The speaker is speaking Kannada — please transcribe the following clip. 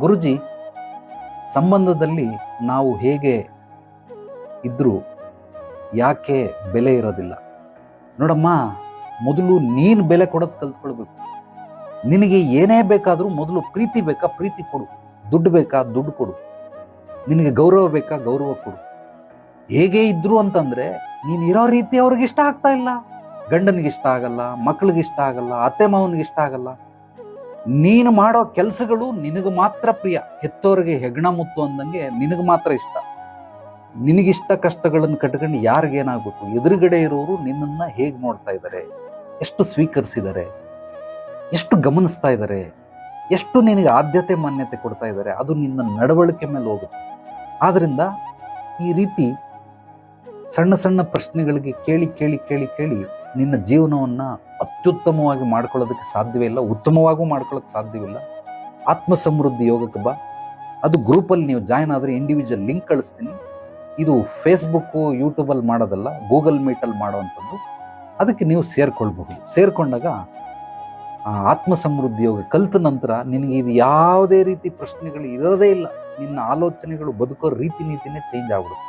ಗುರುಜಿ, ಸಂಬಂಧದಲ್ಲಿ ನಾವು ಹೇಗೆ ಇದ್ರೂ ಯಾಕೆ ಬೆಲೆ ಇರೋದಿಲ್ಲ? ನೋಡಮ್ಮ, ಮೊದಲು ನೀನು ಬೆಲೆ ಕೊಡೋದು ಕಲ್ತ್ಕೊಳ್ಬೇಕು. ನಿನಗೆ ಏನೇ ಬೇಕಾದರೂ ಮೊದಲು ಪ್ರೀತಿ ಬೇಕಾ, ಪ್ರೀತಿ ಕೊಡು. ದುಡ್ಡು ಬೇಕಾ, ದುಡ್ಡು ಕೊಡು. ನಿನಗೆ ಗೌರವ ಬೇಕಾ, ಗೌರವ ಕೊಡು. ಹೇಗೆ ಇದ್ರು ಅಂತಂದ್ರೆ ನೀನು ಇರೋ ರೀತಿ ಅವ್ರಿಗೆ ಇಷ್ಟ ಆಗ್ತಾ ಇಲ್ಲ. ಗಂಡನಿಗೆ ಇಷ್ಟ ಆಗಲ್ಲ, ಮಕ್ಕಳಿಗೆ ಇಷ್ಟ ಆಗಲ್ಲ, ಅತ್ತೆ ಮಾವನಿಗೆ ಇಷ್ಟ ಆಗಲ್ಲ. ನೀನು ಮಾಡೋ ಕೆಲಸಗಳು ನಿನಗೆ ಮಾತ್ರ ಪ್ರಿಯ. ಹೆತ್ತೋರಿಗೆ ಹೆಗ್ಣ ಮುತ್ತು ಅಂದಂಗೆ ನಿನಗೆ ಮಾತ್ರ ಇಷ್ಟ. ನಿನಗಿಷ್ಟ ಕಷ್ಟಗಳನ್ನು ಕಟ್ಕೊಂಡು ಯಾರಿಗೇನಾಗ್ಬೇಕು? ಎದುರುಗಡೆ ಇರೋರು ನಿನ್ನನ್ನು ಹೇಗೆ ನೋಡ್ತಾ ಇದ್ದಾರೆ, ಎಷ್ಟು ಸ್ವೀಕರಿಸಿದ್ದಾರೆ, ಎಷ್ಟು ಗಮನಿಸ್ತಾ ಇದ್ದಾರೆ, ಎಷ್ಟು ನಿನಗೆ ಆದ್ಯತೆ ಮಾನ್ಯತೆ ಕೊಡ್ತಾ ಇದ್ದಾರೆ, ಅದು ನಿನ್ನ ನಡವಳಿಕೆ ಮೇಲೆ ಹೋಗುತ್ತೆ. ಆದ್ರಿಂದ ಈ ರೀತಿ ಸಣ್ಣ ಸಣ್ಣ ಪ್ರಶ್ನೆಗಳಿಗೆ ಕೇಳಿ ಕೇಳಿ ಕೇಳಿ ಕೇಳಿ ನಿನ್ನ ಜೀವನವನ್ನು ಅತ್ಯುತ್ತಮವಾಗಿ ಮಾಡ್ಕೊಳ್ಳೋದಕ್ಕೆ ಸಾಧ್ಯವೇ ಇಲ್ಲ, ಉತ್ತಮವಾಗೂ ಮಾಡ್ಕೊಳ್ಳೋಕ್ಕೆ ಸಾಧ್ಯವಿಲ್ಲ. ಆತ್ಮ ಸಮೃದ್ಧಿ ಯೋಗಕ್ಕೆ ಬಾ. ಅದು ಗ್ರೂಪಲ್ಲಿ ನೀವು ಜಾಯ್ನ್ ಆದರೆ ಇಂಡಿವಿಜುವಲ್ ಲಿಂಕ್ ಕಳಿಸ್ತೀನಿ. ಇದು ಫೇಸ್ಬುಕ್ಕು ಯೂಟ್ಯೂಬಲ್ಲಿ ಮಾಡೋದಲ್ಲ, ಗೂಗಲ್ ಮೀಟಲ್ಲಿ ಮಾಡೋವಂಥದ್ದು. ಅದಕ್ಕೆ ನೀವು ಸೇರ್ಕೊಳ್ಬಹುದು. ಸೇರ್ಕೊಂಡಾಗ ಆತ್ಮ ಸಮೃದ್ಧಿ ಯೋಗ ಕಲಿತ ನಂತರ ನಿನಗೆ ಇದು ಯಾವುದೇ ರೀತಿ ಪ್ರಶ್ನೆಗಳು ಇರೋದೇ ಇಲ್ಲ. ನಿನ್ನ ಆಲೋಚನೆಗಳು, ಬದುಕೋ ರೀತಿ ನೀತಿನೇ ಚೇಂಜ್ ಆಗ್ಬಿಡುತ್ತೆ.